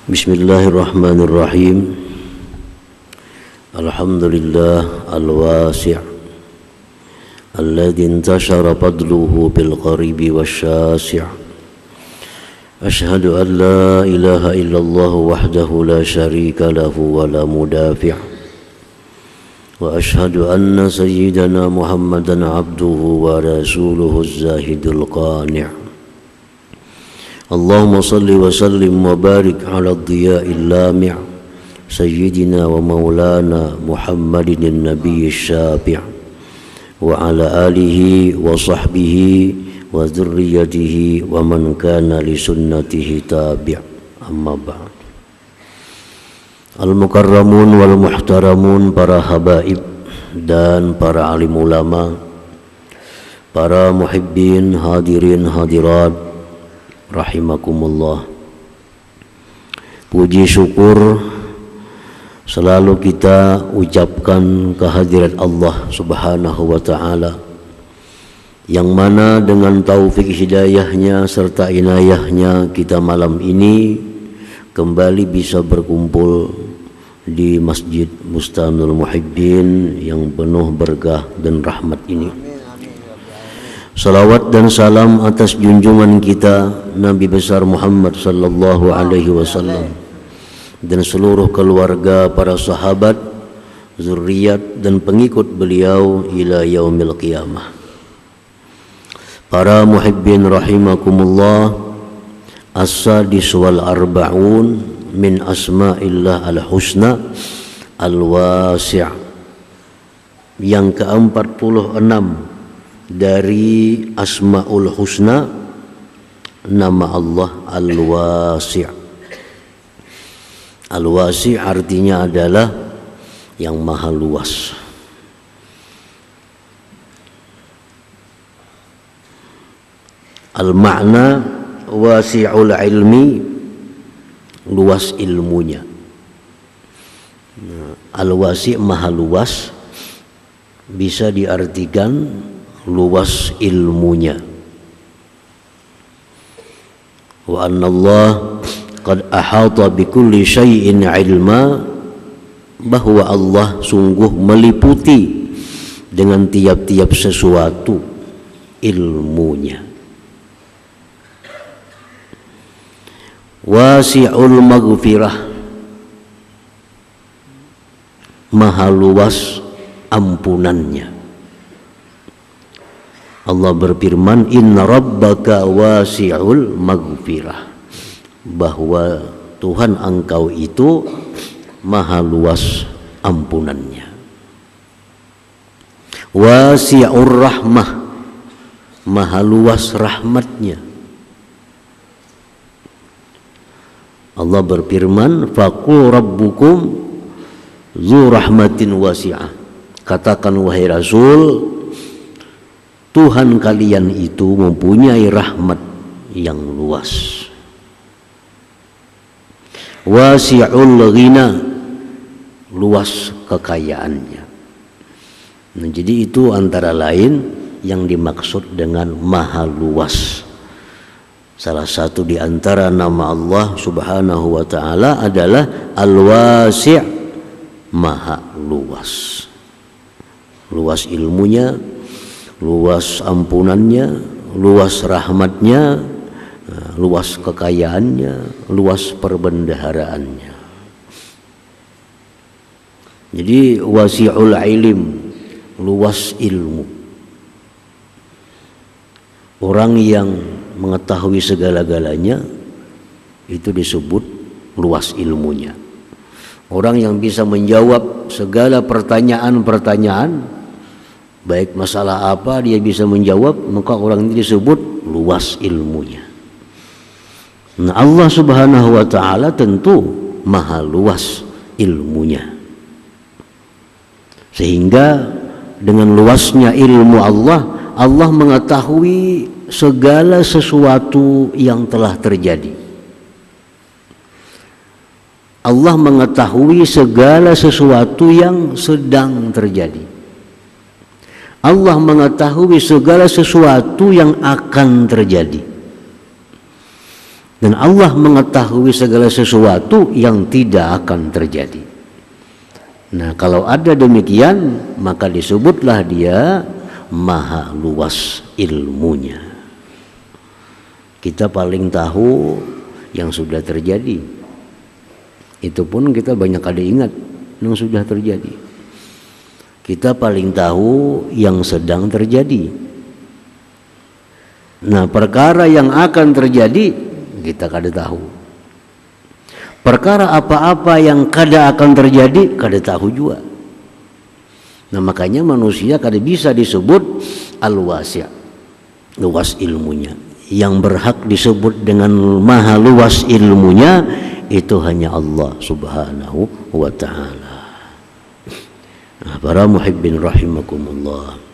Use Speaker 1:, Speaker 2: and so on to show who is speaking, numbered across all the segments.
Speaker 1: Bismillahirrahmanirrahim. Alhamdulillah al-wasi' alladhi intashara fadluhu bil qaribi wasyasi'. Ashhadu an la ilaha illallah wahdahu la syarika lahu wa la mudafi'. Wa ashhadu anna sayyidana Muhammadan abduhu wa rasuluhu az-zahidul qani'. Allahumma salli wa sallim wa barik ala ad-diya'il lami' sayyidina wa maulana Muhammadin nabiyyi syafi' wa ala alihi wa sahbihi wa dzurriyyatihi wa man kana li sunnatihi tabi' amma ba'd. Al-mukarramun wal muhtaramun, para habaib dan para alim ulama, para muhibbin, hadirin hadirat rahimakumullah. Puji syukur selalu kita ucapkan kehadirat Allah Subhanahu wa ta'ala, yang mana dengan taufik hidayahnya serta inayahnya kita malam ini kembali bisa berkumpul di Masjid Bustanul Muhibbin yang penuh berkah dan rahmat ini. Salawat dan salam atas junjungan kita Nabi besar Muhammad sallallahu alaihi wasallam dan seluruh keluarga, para sahabat, zuriat dan pengikut beliau ila yaumil qiyamah. Para muhibbin rahimakumullah, as-sadis wal arba'un min asma'illah al-husna al-wasi', yang ke-46 dari Asmaul Husna, nama Allah Al-Wasi'. Al-Wasi' artinya adalah yang maha luas. Al-makna wasi'ul ilmi, luas ilmunya. Al-Wasi' maha luas bisa diartikan luas ilmunya. Wa anna Allah qad ahata bi kulli syai'in ilma, bahwa Allah sungguh meliputi dengan tiap-tiap sesuatu ilmunya. Wasi'ul maghfirah, maha luas ampunannya. Allah berfirman, inna rabbaka wasi'ul maghfirah, bahwa Tuhan engkau itu maha luas ampunannya. Wasi'ur rahmah, maha luas rahmatnya. Allah berfirman, faqul rabbukum dzu rahmatin wasi'ah, katakan wahai Rasul, Tuhan kalian itu mempunyai rahmat yang luas. Wasi'ul ghina, luas kekayaannya. Nah, jadi itu antara lain yang dimaksud dengan maha luas. Salah satu di antara nama Allah Subhanahu wa ta'ala adalah Al-Wasi', maha luas. Luas ilmunya, luas ampunannya, luas rahmatnya, luas kekayaannya, luas perbendaharaannya. Jadi wasi'ul ilim, luas ilmu. Orang yang mengetahui segala-galanya itu disebut luas ilmunya. Orang yang bisa menjawab segala pertanyaan-pertanyaan, baik masalah apa dia bisa menjawab, maka orang ini disebut luas ilmunya. Nah, Allah Subhanahu wa ta'ala tentu maha luas ilmunya, sehingga dengan luasnya ilmu Allah, Allah mengetahui segala sesuatu yang telah terjadi. Allah mengetahui segala sesuatu yang sedang terjadi. Allah mengetahui segala sesuatu yang akan terjadi. Dan Allah mengetahui segala sesuatu yang tidak akan terjadi. Nah, kalau ada demikian, maka disebutlah dia maha luas ilmunya. Kita paling tahu yang sudah terjadi. Itu pun kita banyak ada ingat yang sudah terjadi. Kita paling tahu yang sedang terjadi. Nah, perkara yang akan terjadi kita kada tahu. Perkara apa-apa yang kada akan terjadi kada tahu juga. Nah, makanya manusia kada bisa disebut al-wasi', luas ilmunya. Yang berhak disebut dengan maha luas ilmunya itu hanya Allah Subhanahu wa ta'ala. Nah, para muhibbin rahimakumullah.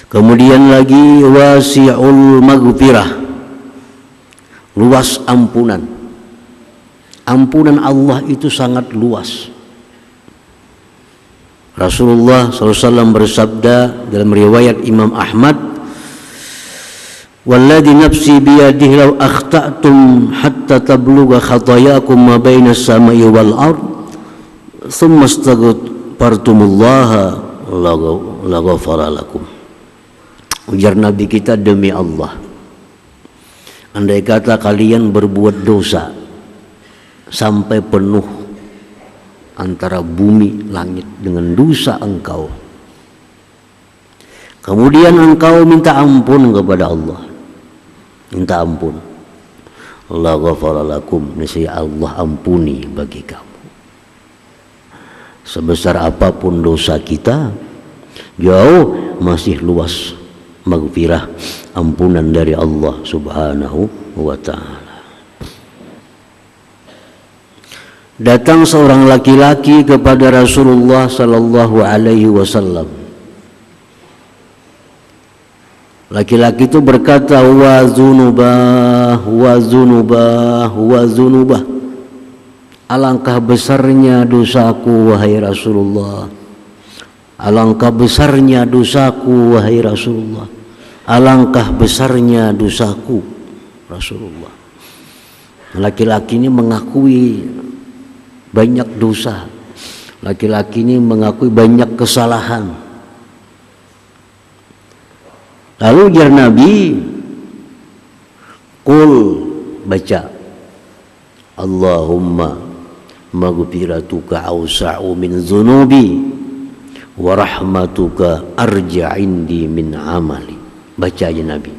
Speaker 1: Kemudian lagi wasi'ul maghfirah, luas ampunan. Ampunan Allah itu sangat luas. Rasulullah SAW bersabda dalam riwayat Imam Ahmad, "Walladzi nafsi biyadihi law akhta'tum hatta tablugha khatayakum ma baina as-sama'i wal ard, thumma astaghfartumullaha laghafara lakum." Ujar Nabi kita, demi Allah, andai kata kalian berbuat dosa sampai penuh antara bumi langit dengan dosa engkau, kemudian engkau minta ampun kepada Allah, minta ampun, Allah ghafara lakum, niscaya Allah ampuni bagi kamu. Sebesar apapun dosa kita, jauh masih luas maghfirah, ampunan dari Allah Subhanahu wa ta'ala. Datang seorang laki-laki kepada Rasulullah sallallahu alaihi wasallam. Laki-laki itu berkata, wa dzunubah, wa dzunubah, wa dzunubah. Alangkah besarnya dosaku wahai Rasulullah. Alangkah besarnya dosaku wahai Rasulullah. Alangkah besarnya dosaku Rasulullah. Laki-laki ini mengakui banyak dosa. Laki-laki ini mengakui banyak kesalahan. Lalu ujar Nabi, qul, baca, Allahumma maghfiratuka awsa'u min dhunubi wa rahmatuka arja indi min amali. Baca aja Nabi,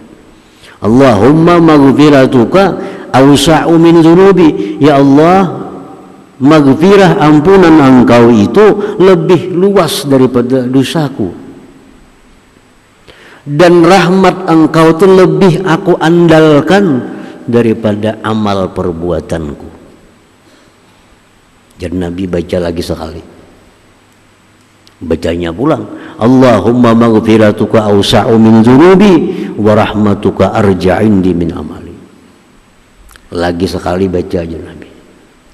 Speaker 1: Allahumma maghfiratuka awsa'u min dhunubi. Ya Allah, maghfirah, ampunan engkau itu lebih luas daripada dosaku, dan rahmat engkau itu lebih aku andalkan daripada amal perbuatanku. Jadi Nabi baca lagi sekali, bacanya pulang, Allahumma maghfiratuka awsa'u min dhunubi wa rahmatuka arja indi min amali. Lagi sekali baca aja Nabi,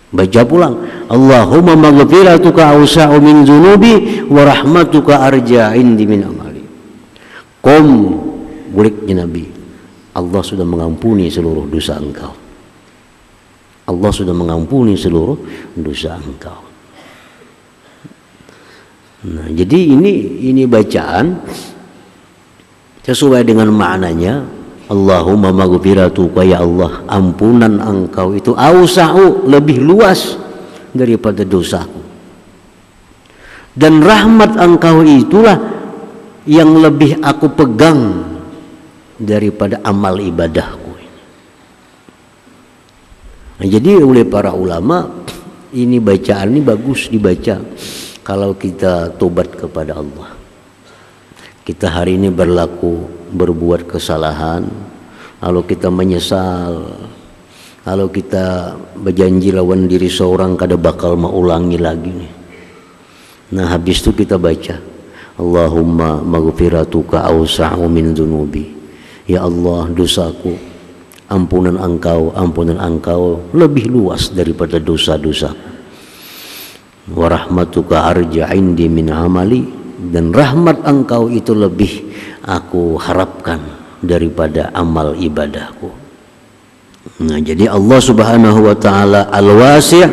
Speaker 1: baca pulang, Allahumma maghfiratuka awsa'u min dhunubi wa rahmatuka arja indi min amali. Qom, buliknya Nabi, Allah sudah mengampuni seluruh dosa engkau. Allah sudah mengampuni seluruh dosa engkau. Nah, jadi ini bacaan sesuai dengan maknanya. Allahumma maghfiratuka, ya Allah, ampunan engkau itu awsa'u, lebih luas daripada dosaku, dan rahmat engkau itulah yang lebih aku pegang daripada amal ibadahku. Nah, jadi oleh para ulama, ini bacaan ini bagus dibaca kalau kita tobat kepada Allah. Kita hari ini berbuat kesalahan, lalu kita menyesal, lalu kita berjanji lawan diri seorang kada bakal mengulangi lagi nih. Nah, habis itu kita baca, Allahumma maghfiratuka awsa'u min dhunubi. Ya Allah, dosaku, ampunan engkau lebih luas daripada dosa-dosaku. Wa rahmatuka arja indi min amali, dan rahmat engkau itu lebih aku harapkan daripada amal ibadahku. Nah, jadi Allah Subhanahu wa taala Al-Wasi',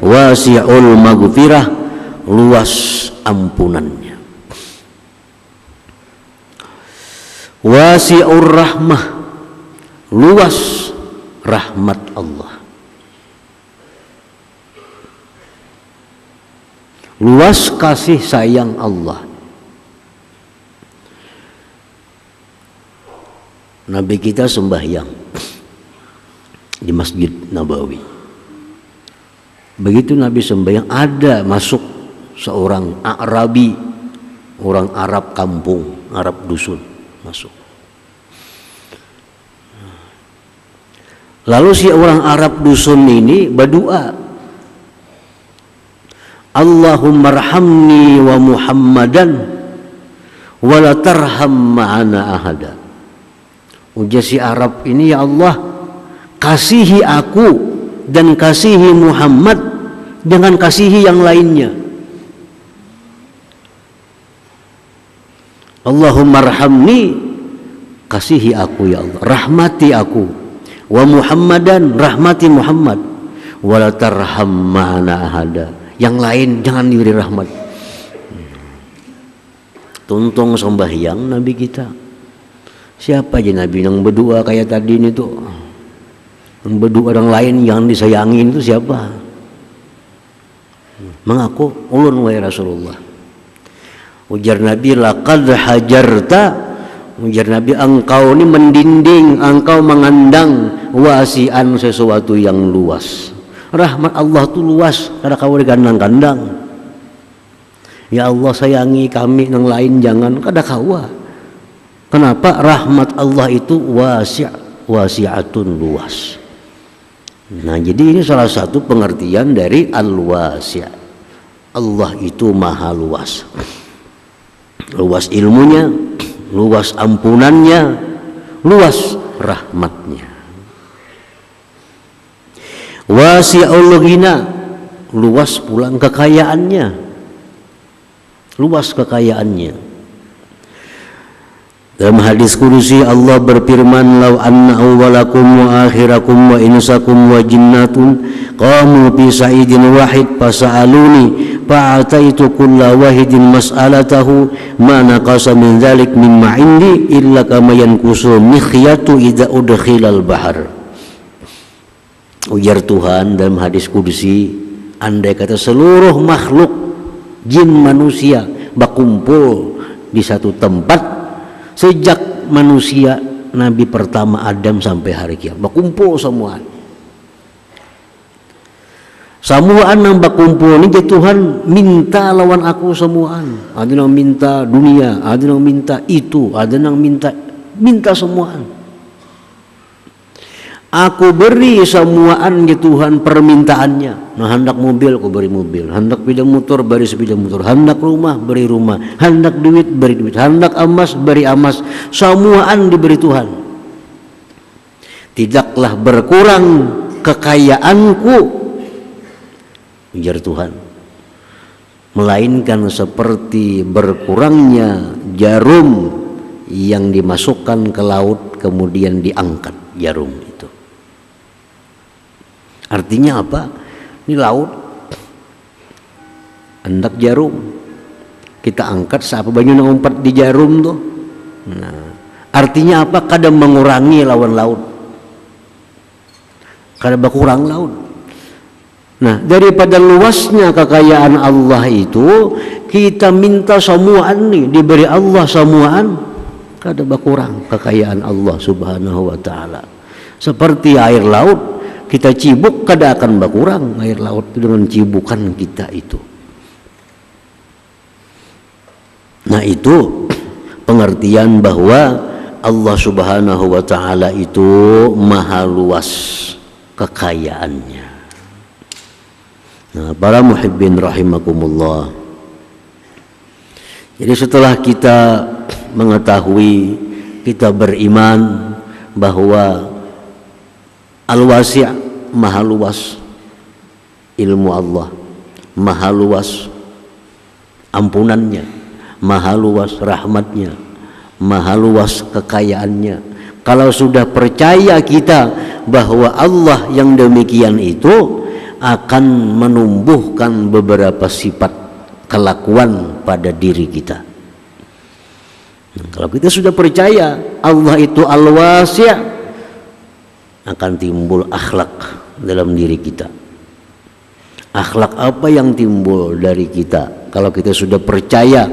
Speaker 1: wasi'ul maghfirah, luas ampunannya. Wasi'ur rahmah, luas rahmat Allah. Luas kasih sayang Allah. Nabi kita sembahyang di Masjid Nabawi. Begitu Nabi sembahyang, ada masuk seorang Arabi, orang Arab kampung, Arab dusun masuk. Lalu si orang Arab dusun ini berdoa, Allahumma arhamni wa Muhammadan wa la tarham ma'ana ahada. Ujar si Arab ini, ya Allah, kasihi aku dan kasihi Muhammad, jangan kasihi yang lainnya. Allahumma arhamni, kasihi aku ya Allah, rahmati aku, wa Muhammadan, rahmati Muhammad, wa la tarham ma'ana ahada, yang lain jangan diberi rahmat. Tuntung sembahyang Nabi kita. Siapa aja Nabi yang berdoa kayak tadi ini tuh? Yang berdoa orang lain yang disayangin itu siapa? Mengaku ulun wahai Rasulullah. Ujar Nabi, laqad hajarta, ujar Nabi, engkau ini mendinding, engkau mengandang wasian sesuatu yang luas. Rahmat Allah itu luas, kada kau digandang-gandang. Ya Allah sayangi kami, yang lain jangan, kada kau. Kenapa? Rahmat Allah itu wasi'atun, luas. Nah, jadi ini salah satu pengertian dari al-wasi'. Allah itu maha luas. Luas ilmunya, luas ampunannya, luas rahmatnya. Wasi'ul ghina, luas pulang kekayaannya. Luas kekayaannya. Dalam hadis kudusi Allah berfirman, "Lau anna awwalakum wa akhirakum wa insakum wa jinnatun qamu fi sa'idin wahid fasa'aluni fa'ataitu kulla wahidin mas'alatahu ma naqasa min dzalik mimma indi illa kama yanqusu mikhyatu idza udkhilal bahar." Ujar Tuhan dalam hadis kudusi, andai kata seluruh makhluk jin manusia berkumpul di satu tempat, sejak manusia Nabi pertama Adam sampai hari kiamat, berkumpul semuaan. Semuaan yang berkumpul ini Tuhan minta lawan aku semuaan. Ada yang minta dunia, ada yang minta itu, ada yang minta semuaan. Aku beri semuaan ya Tuhan permintaannya. Nah, hendak mobil aku beri mobil, hendak sepeda motor beri sepeda motor, hendak rumah beri rumah, hendak duit beri duit, hendak emas beri emas. Semuaan diberi Tuhan. Tidaklah berkurang kekayaanku, ujar Tuhan, melainkan seperti berkurangnya jarum yang dimasukkan ke laut kemudian diangkat jarum itu. Artinya apa? Ini laut, hendak jarum, kita angkat siapa banyak ngumpat di jarum tuh. Nah, artinya apa? Kadang mengurangi lawan laut, kadang berkurang laut. Nah, daripada luasnya kekayaan Allah itu, kita minta semuaan nih diberi Allah semuaan, kadang berkurang kekayaan Allah Subhanahu wa taala. Seperti air laut, kita cibuk kada akan berkurang air laut dengan cibukan kita itu. Nah, itu pengertian bahwa Allah Subhanahu wa taala itu maha luas kekayaannya. Nah, para muhibbin rahimakumullah. Jadi setelah kita mengetahui, kita beriman bahwa Al-Wasi' maha luas ilmu Allah, maha luas ampunannya, maha luas rahmatnya, maha luas kekayaannya. Kalau sudah percaya kita bahwa Allah yang demikian itu akan menumbuhkan beberapa sifat kelakuan pada diri kita. Kalau kita sudah percaya Allah itu Al-Wasi', akan timbul akhlak dalam diri kita. Akhlak apa yang timbul dari kita kalau kita sudah percaya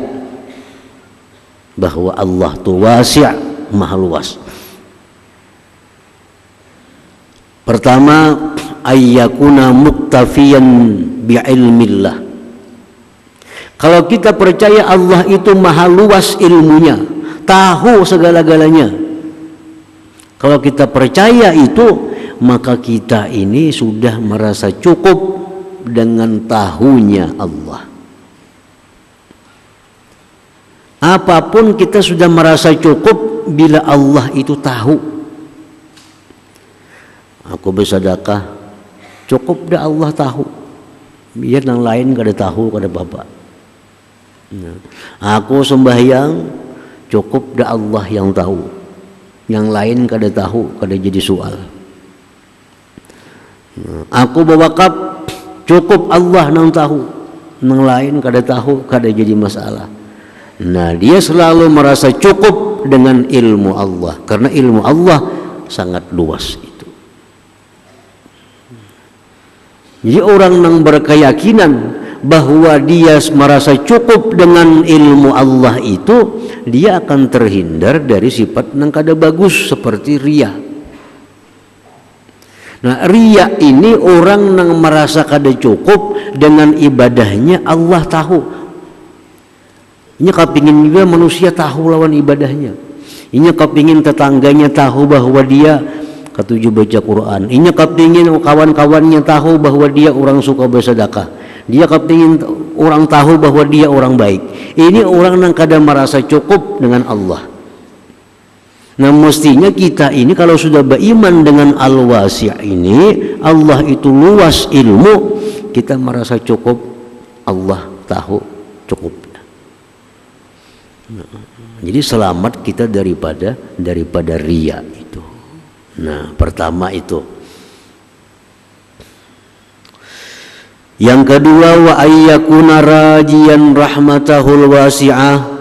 Speaker 1: bahwa Allah itu wasi', maha luas? Pertama, ayyakuna muktafiyan bi'ilmillah. Kalau kita percaya Allah itu maha luas ilmunya, tahu segala-galanya. Kalau kita percaya itu, maka kita ini sudah merasa cukup dengan tahunya Allah. Apapun kita sudah merasa cukup bila Allah itu tahu. Aku bersedekah, cukup dah Allah tahu. Biar yang lain kada tahu, kada apa-apa. Aku sembahyang, cukup dah Allah yang tahu. Yang lain kada tahu, kada jadi soal. Aku berwakaf, cukup Allah yang tahu. Yang lain kada tahu, kada jadi masalah. Nah, dia selalu merasa cukup dengan ilmu Allah, karena ilmu Allah sangat luas itu. Jadi orang yang berkeyakinan bahwa dia merasa cukup dengan ilmu Allah itu, dia akan terhindar dari sifat yang kada bagus seperti riya. Nah, riya ini orang yang merasa kada cukup dengan ibadahnya, Allah tahu. Ini kepingin juga manusia tahu lawan ibadahnya. Ini kepingin tetangganya tahu bahwa dia ketujuh baca Quran. Ini kepingin kawan-kawannya tahu bahwa dia orang suka bersedekah. Dia kepingin orang tahu bahwa dia orang baik. Ini orang yang kadang merasa cukup dengan Allah. Nah, mestinya kita ini kalau sudah beriman dengan Al-Wasi' ini, Allah itu luas ilmu, kita merasa cukup, Allah tahu, cukup. Nah, jadi selamat kita daripada riya itu. Nah, pertama itu. Yang kedua, wa ayyakuna rajiyan rahmatahul wasi'ah.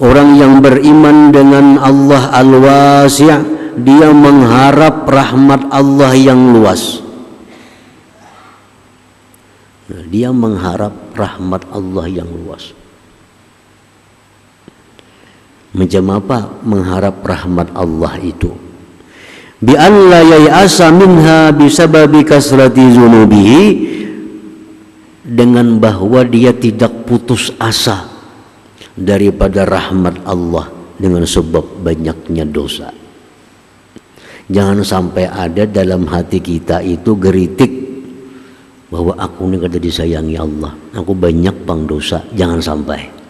Speaker 1: Orang yang beriman dengan Allah Al-Wasi', dia mengharap rahmat Allah yang luas. Nah, dia mengharap rahmat Allah yang luas. Macam apa mengharap rahmat Allah itu? Bi an la yai'asa minha bisababi kasrati dzunubihi, dengan bahwa dia tidak putus asa daripada rahmat Allah dengan sebab banyaknya dosa. Jangan sampai ada dalam hati kita itu geritik bahwa aku ini kada disayangi Allah, aku banyak pang dosa. Jangan sampai.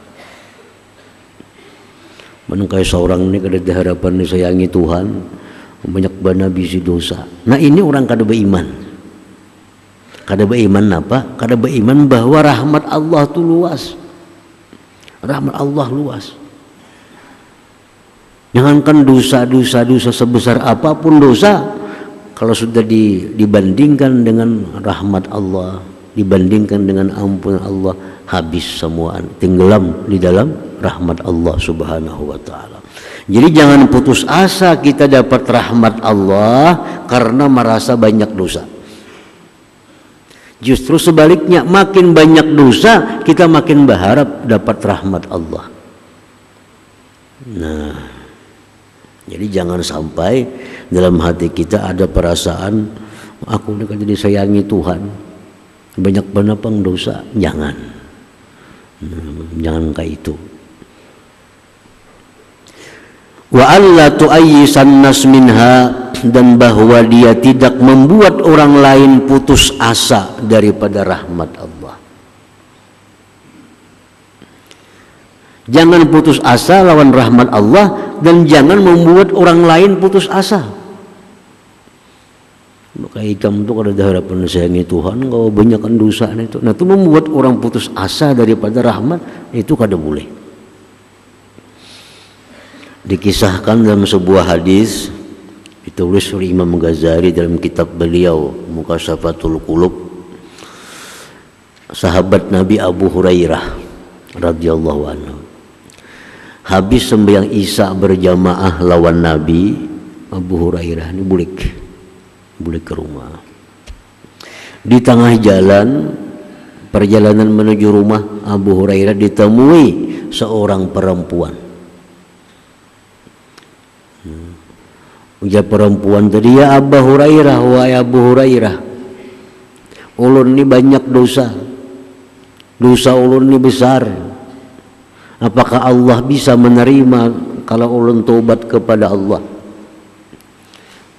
Speaker 1: Mana kayak seorang ini kada diharapan disayangi Tuhan, banyak bana bisi dosa. Nah, ini orang kada beriman. Kada beriman apa? Kada beriman bahwa rahmat Allah itu luas. Rahmat Allah luas. Jangankan dosa sebesar apapun dosa, kalau sudah dibandingkan dengan rahmat Allah, dibandingkan dengan ampunan Allah, habis semua, tenggelam di dalam rahmat Allah Subhanahu wa taala. Jadi jangan putus asa kita dapat rahmat Allah karena merasa banyak dosa. Justru sebaliknya, makin banyak dosa kita makin berharap dapat rahmat Allah. Nah, jadi jangan sampai dalam hati kita ada perasaan aku ini kan disayangi Tuhan, banyak banget pang dosa. Jangan, jangan kayak itu. Wa alla tu'ayyisan nas minha, dan bahwa dia tidak membuat orang lain putus asa daripada rahmat Allah. Jangan putus asa lawan rahmat Allah, dan jangan membuat orang lain putus asa. Maka ikam itu kalau ada harapan sayangi Tuhan, kalau banyakkan dosa itu, nah itu membuat orang putus asa daripada rahmat, itu kada boleh. Dikisahkan dalam sebuah hadis, ditulis oleh Imam Ghazali dalam kitab beliau Mukashafatul Qulub. Sahabat Nabi Abu Hurairah radhiyallahu anhu habis sembahyang Isya berjamaah lawan Nabi, Abu Hurairah ini bulik ke rumah. Di tengah jalan perjalanan menuju rumah Abu Hurairah ditemui seorang perempuan. Ujar perempuan tadi, ya Abu Hurairah, wahai Abu Hurairah, ulun ini banyak dosa ulun ini besar. Apakah Allah bisa menerima kalau ulun tobat kepada Allah?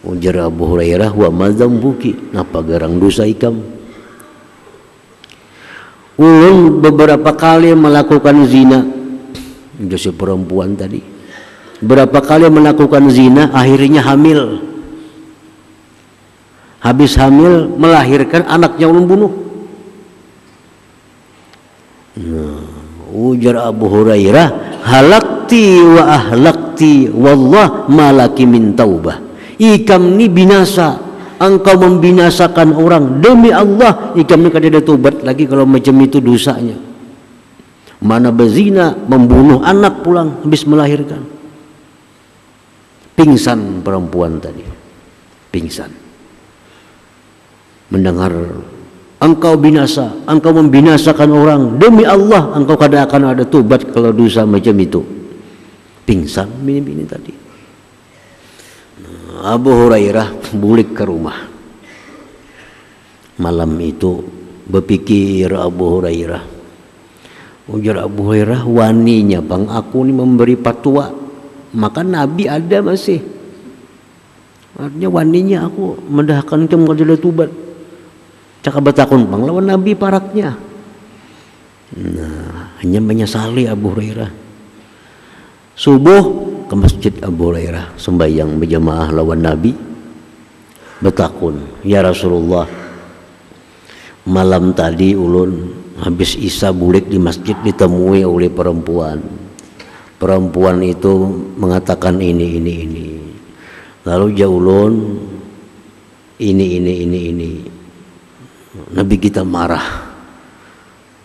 Speaker 1: Ujar Abu Hurairah, wa madzambuki, napa garang dosa ikam? Ulun beberapa kali melakukan zina. Ujar si perempuan tadi, berapa kali melakukan zina, akhirnya hamil. Habis hamil melahirkan anaknya ulun bunuh. Ujar Abu Hurairah, halakti wa ahlakti wallah malaki min taubah. Ikam ni binasa, engkau membinasakan orang, demi Allah ikam ni kada ada tobat lagi kalau macam itu dosanya. Mana berzina, membunuh anak pulang habis melahirkan. Pingsan perempuan tadi, pingsan mendengar engkau binasa, engkau membinasakan orang, demi Allah engkau kada akan ada tobat kalau dosa macam itu. Pingsan bini-bini tadi. Abu Hurairah bulik ke rumah. Malam itu berpikir Abu Hurairah, ujar Abu Hurairah, waninya bang aku ni memberi fatwa, maka Nabi ada masih. Artinya waninya aku mendahkan kamu kada tobat. Cakap batakun bang lawan Nabi paraknya. Nah, hanya menyesali Abu Hurairah. Subuh ke masjid Abu Hurairah sembahyang berjamaah lawan Nabi. Batakun, ya Rasulullah, malam tadi ulun habis Isya bulik di masjid ditemui oleh perempuan. Perempuan itu mengatakan ini. Lalu jaulun ini. Nabi kita marah.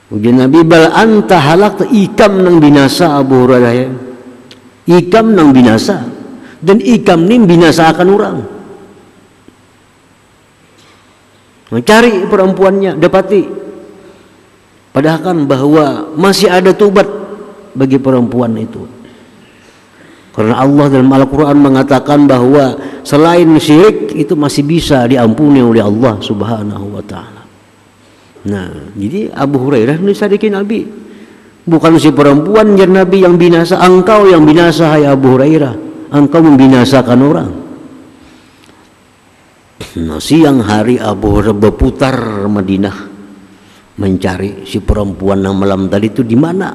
Speaker 1: Ujian Nabi, bal anta halak, ikam nang binasa Abu Hurairah. Ikam nang binasa, dan ikam ni binasa akan orang. Mencari perempuannya, dapati. Padahal kan bahwa masih ada tobat bagi perempuan itu. Karena Allah dalam Al-Quran mengatakan bahwa selain syirik itu masih bisa diampuni oleh Allah Subhanahu wa ta'ala. Nah, jadi Abu Hurairah ini sadikin Nabi. Bukan si perempuan yang Nabi yang binasa, engkau yang binasa hai Abu Hurairah. Engkau membinasakan orang. Nah, siang hari Abu Hurairah berputar Madinah mencari si perempuan yang malam tadi itu di mana.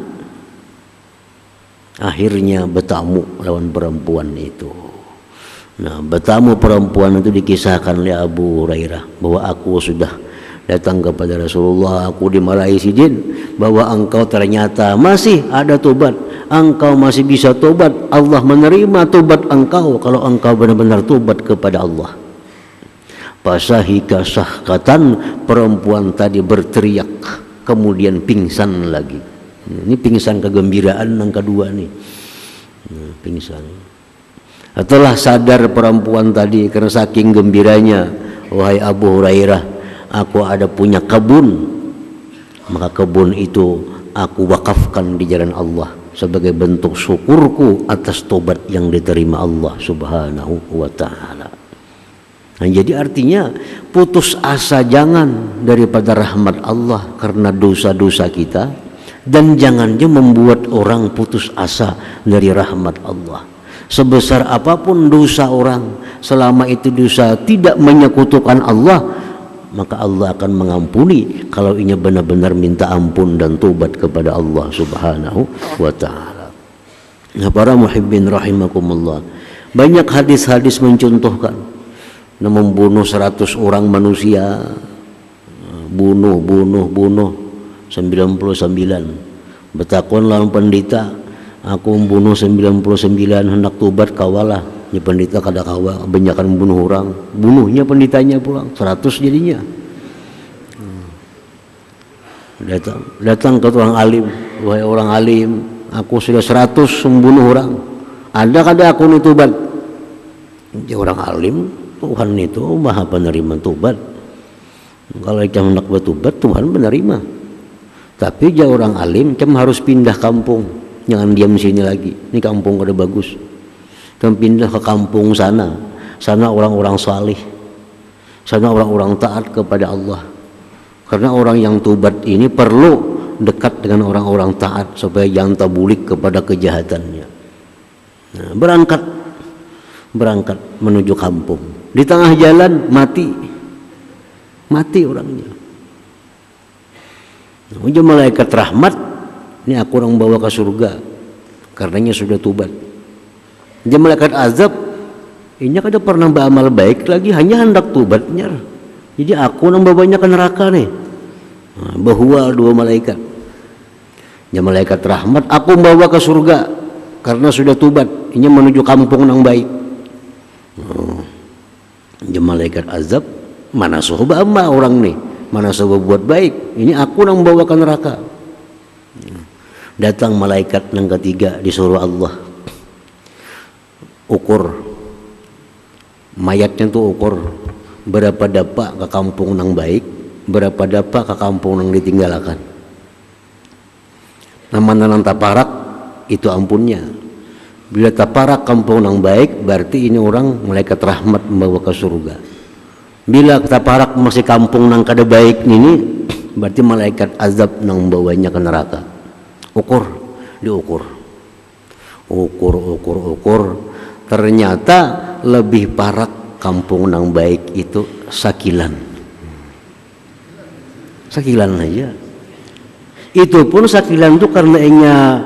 Speaker 1: Akhirnya bertamu lawan perempuan itu. Nah, bertamu perempuan itu dikisahkan oleh Abu Hurairah bahwa aku sudah datang kepada Rasulullah, aku dimarahi si jin bahwa engkau ternyata masih ada tobat, engkau masih bisa tobat, Allah menerima tobat engkau kalau engkau benar-benar tobat kepada Allah. Pasahika sahkatan, perempuan tadi berteriak kemudian pingsan lagi. Ini pingsan kegembiraan yang kedua nih. Pingsan. Setelah sadar perempuan tadi karena saking gembiranya, wahai Abu Hurairah, aku ada punya kebun, maka kebun itu aku wakafkan di jalan Allah sebagai bentuk syukurku atas tobat yang diterima Allah Subhanahu wa ta'ala. Nah, jadi artinya putus asa jangan daripada rahmat Allah karena dosa-dosa kita, dan jangan juga membuat orang putus asa dari rahmat Allah. Sebesar apapun dosa orang, selama itu dosa tidak menyekutukan Allah, maka Allah akan mengampuni kalau ia benar-benar minta ampun dan tobat kepada Allah Subhanahu wa ta'ala. Nah, para muhibbin rahimakumullah, banyak hadis-hadis mencontohkan membunuh 100 orang manusia, bunuh 99. Bertakon lawan pendeta, aku membunuh 99 hendak tobat kawalah. Ini pendeta kada kawa kebanyakan membunuh orang, bunuhnya pendetanya pulang 100 jadinya. Datang ke orang alim, wahai orang alim, aku sudah 100 membunuh orang, ada kada aku nih tobat? Dia orang alim, Tuhan itu maha penerima tobat. Kalau kita hendak bertobat, Tuhan menerima. Tapi dia orang alim, kita harus pindah kampung, jangan diam sini lagi. Ini kampung kada bagus. Kita pindah ke kampung sana, sana orang-orang salih, sana orang-orang taat kepada Allah. Karena orang yang tobat ini perlu dekat dengan orang-orang taat supaya jangan tabulik kepada kejahatannya. Nah, berangkat menuju kampung. Di tengah jalan mati orangnya. Nah, malaikat rahmat, ini aku orang bawa ke surga karenanya sudah tobat. Dia malaikat azab, ini kada pernah beramal baik lagi, hanya hendak tobatnya. Jadi aku orang bawanya ke neraka nih. Nah, bahwa dua malaikat. Dia malaikat rahmat, aku bawa ke surga karena sudah tobat. Ini menuju kampung yang baik. Dia malaikat azab, mana suhu bama orang nih, mana suhu buat baik. Ini aku yang bawa ke neraka. Datang malaikat yang ketiga disuruh Allah. Ukur mayatnya tuh, ukur berapa dapat ke kampung yang baik, berapa dapat ke kampung yang ditinggalkan. Nama taparak itu ampunnya. Bila taparak kampung yang baik, berarti ini orang malaikat rahmat membawa ke surga. Bila taparak masih kampung yang kada baik ini, berarti malaikat azab yang membawanya ke neraka. Diukur. Ukur. Ternyata lebih parah kampung yang baik itu Sakilan aja. Itu pun Sakilan itu karena enya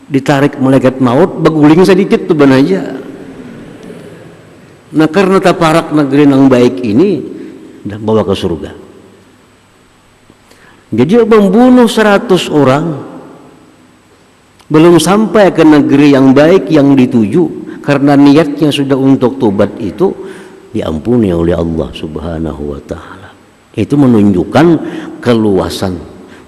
Speaker 1: ditarik malaikat maut, beguling sedikit tuh aja. Nah karena taparak negeri yang baik ini dah bawa ke surga. Jadi membunuh 100 orang belum sampai ke negeri yang baik yang dituju. Karena niatnya sudah untuk tobat itu diampuni oleh Allah Subhanahu wa taala. Itu menunjukkan keluasan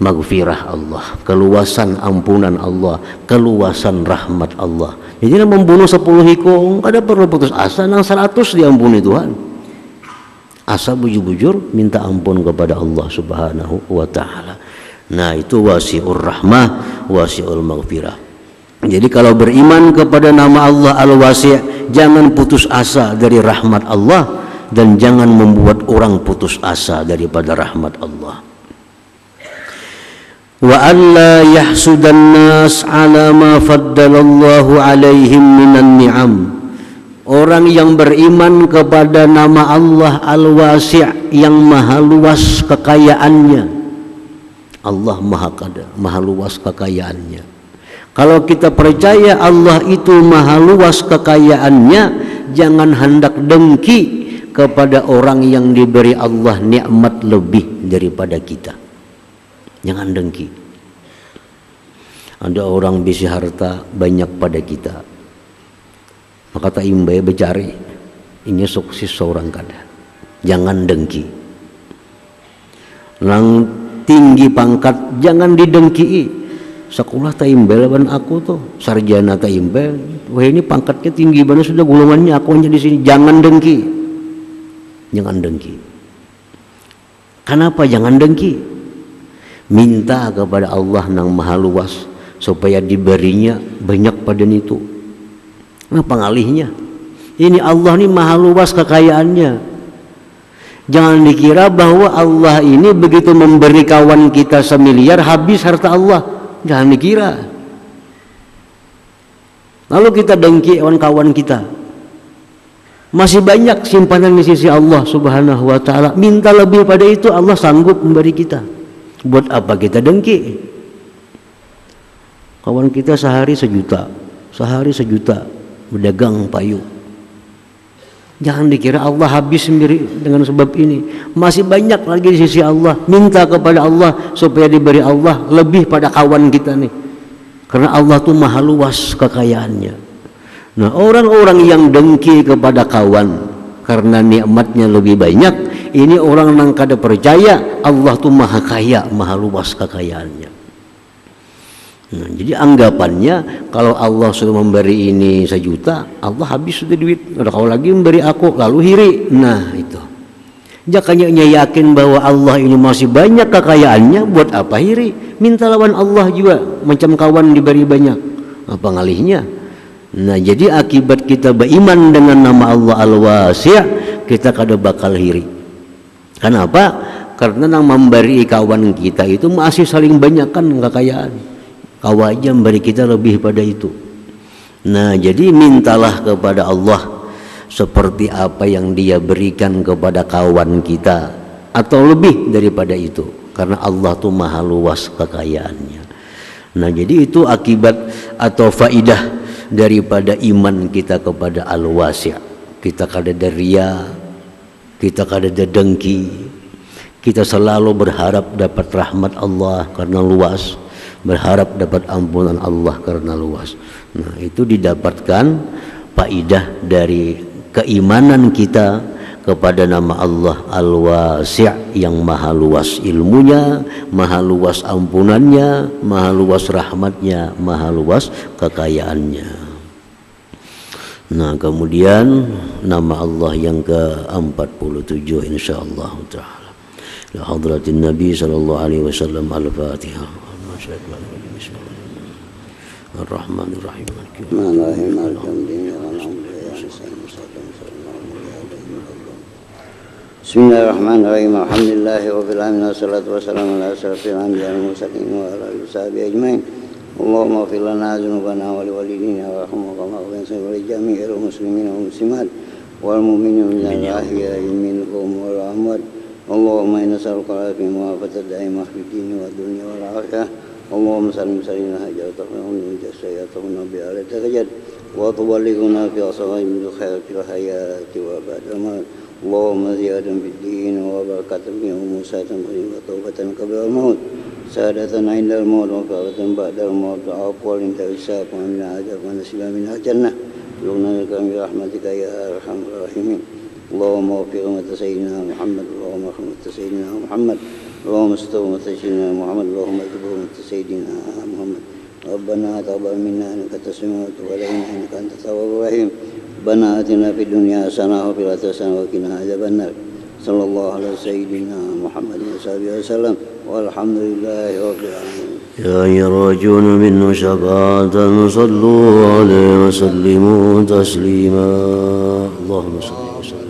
Speaker 1: maghfirah Allah, keluasan ampunan Allah, keluasan rahmat Allah. Jadi membunuh 10 hikung kada perlu putus asa, nang 100 diampuni Tuhan. Asa bujur-bujur minta ampun kepada Allah Subhanahu wa taala. Nah, itu wasi'ur rahmah, wasi'ul maghfirah. Jadi kalau beriman kepada nama Allah Al-Wasi', jangan putus asa dari rahmat Allah dan jangan membuat orang putus asa daripada rahmat Allah. Wa alla yahsudan nas ala ma faddalallahu alaihim minan ni'am. Orang yang beriman kepada nama Allah Al-Wasi' yang maha luas kekayaannya. Allah maha luas kekayaannya. Kalau kita percaya Allah itu maha luas kekayaannya, jangan hendak dengki kepada orang yang diberi Allah nikmat lebih daripada kita. Jangan dengki. Ada orang bisi harta banyak pada kita, maka tak imbai becari, ini sukses seorang kada. Jangan dengki. Nang tinggi pangkat jangan didengki. Sekolah tak imbel ban aku tuh, sarjana tak imbel. Wah ini pangkatnya tinggi banget sudah golongannya aku hanya di sini. Jangan dengki. Kenapa jangan dengki? Minta kepada Allah yang maha luas supaya diberinya banyak pada itu. Nah pengalihnya. Ini Allah ini maha luas kekayaannya. Jangan dikira bahwa Allah ini begitu memberi kawan kita 1 miliar habis harta Allah. Jangan dikira. Lalu kita dengki kawan-kawan kita. Masih banyak simpanan di sisi Allah Subhanahu wa taala. Minta lebih pada itu, Allah sanggup memberi kita. Buat apa kita dengki? Kawan kita sehari 1 juta berdagang payu. Jangan dikira Allah habis sendiri dengan sebab ini. Masih banyak lagi di sisi Allah. Minta kepada Allah supaya diberi Allah lebih pada kawan kita nih. Karena Allah tuh maha luas kekayaannya. Nah, orang-orang yang dengki kepada kawan karena nikmatnya lebih banyak, ini orang yang kada percaya Allah tuh maha kaya, maha luas kekayaannya. Nah, jadi anggapannya kalau Allah sudah memberi ini 1 juta, Allah habis sudah duit. Kalau lagi memberi aku, lalu hiri. Nah itu. Jakanya yakin bahwa Allah ini masih banyak kekayaannya, buat apa hiri? Minta lawan Allah juga, macam kawan diberi banyak. Apa ngalihnya? Nah, jadi akibat kita beriman dengan nama Allah Al-Wasi', kita kada bakal hiri. Kenapa? Karena yang memberi kawan kita itu masih saling banyak kan kekayaan. Kau aja memberi kita lebih pada itu. Nah, jadi mintalah kepada Allah seperti apa yang Dia berikan kepada kawan kita, atau lebih daripada itu, karena Allah tuh maha luas kekayaannya. Nah, jadi itu akibat atau faidah daripada iman kita kepada Al-Wasi'. Kita kada ada riya, kita kada ada dengki, kita selalu berharap dapat rahmat Allah karena luas, berharap dapat ampunan Allah karena luas. Nah, itu didapatkan faidah dari keimanan kita kepada nama Allah Al-Wasi' yang maha luas ilmunya, maha luas ampunannya, maha luas rahmatnya, maha luas kekayaannya. Nah, kemudian nama Allah yang ke-47 insyaallah taala. La hadratin Nabi sallallahu alaihi wasallam. Al-Fatihah. Ar-Rahmanir-Rahim.
Speaker 2: Bismillahirrahmanirrahim. Alhamdulillahirabbil alamin wassalatu wassalamu ala asyrafil anbiya'i wal mursalin wa ala alihi washabihi ajmain. Allahumma ighfir lana dzunubana wa liwalidina warhamna wa yassir li jami'il muslimina wal muslimat wal mu'minina minal ahya'i minhum wal amwat. Allahumma inna nas'aluka al-afiyah wa al-daimah fid din wa dunya wal akhirah. Allahumma sallim salina hajatana wa jassayatana bi al-tajad wa tuballighuna fi asghari min khairil hayati wa ba'da ma. Allahumma ziyadan fid din wa barakatan fi umusatan wa tawbatan qabla al-maut, sadatan 'inda al-maut wa faratan ba'da al-maut, wa aqwalan ta'isab wa min ajab wa nasiban min al-jannah. Lughna bi rahmatika ya arhamar rahimin. Allahumma waffiq ummata sayyidina Muhammad, Allahumma rahmat sayyidina Muhammad, Allahumma astur ummata sayyidina Muhammad, Allahumma ajibur ummata sayyidina Muhammad. Rabbana taqabbal minna innaka antas samiul 'alim wa innaka antat tawwabur rahim. Rabbana atina fid dunya hasanah wa fil akhirati hasanah wa qina adzabannar. Sallallahu ala sayyidina Muhammad wa sahbihi wasallam. Walhamdulillahi rabbil alamin.
Speaker 1: Ya yarjuna minhu syafa'atan sallu alaihi wa sallimu taslima. Allahumma salli wa sallim.